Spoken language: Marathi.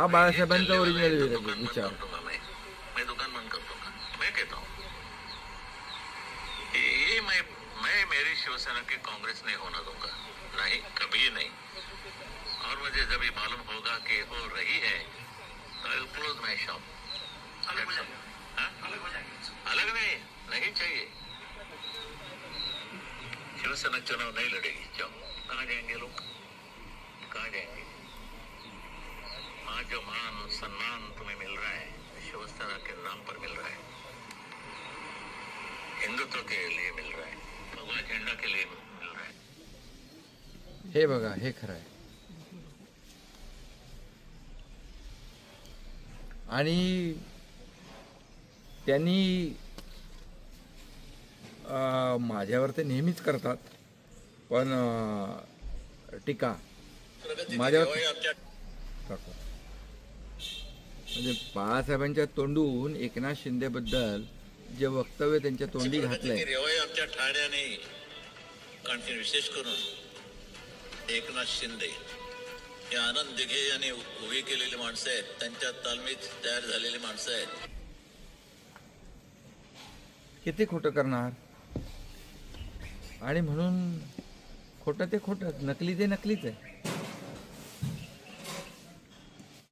हा बाळासाहेबांचा ओरिजिनल विचार. मैं दुकान बंद कर दूंगा. मैं कहता हूँ ये मैं मेरी शिवसेना की कांग्रेस नहीं होने दूंगा, नहीं, कभी नहीं. और मुझे जब ये मालूम होगा कि हो रही है तो I will close my shop. अलग नहीं, नहीं चाहिए. शिवसेना चुनाव नहीं लड़ेगी. जाओ, कहाँ जाएंगे लोग, कहाँ जाएंगे? आज जो मान सम्मान तुम्हें मिल रहा है शिवसेना के नाम पर मिल रहा है, हिंदुत्व के लिए मिल रहा है, भगवा झंडा के लिए मिल रहा है. हे बघा, हे खरं आहे. आणि त्यांनी माझ्यावर ते नेहमीच करतात, पण टीका माझ्यावर करतात. म्हणजे बाळासाहेबांच्या तोंडून एकनाथ शिंदेबद्दल जे वक्तव्य त्यांच्या तोंडी घातलंय, रेवाई आमच्या ठाण्याने आणखी विशेष करून एकनाथ शिंदे हे आनंद दिघे यांनी उभी केलेली माणसं आहेत, त्यांच्या तालमीत तयार झालेली माणसं आहेत. किती खोटं करणार. आणि म्हणून खोटं ते खोटंच, नकली ते नकलीच आहे.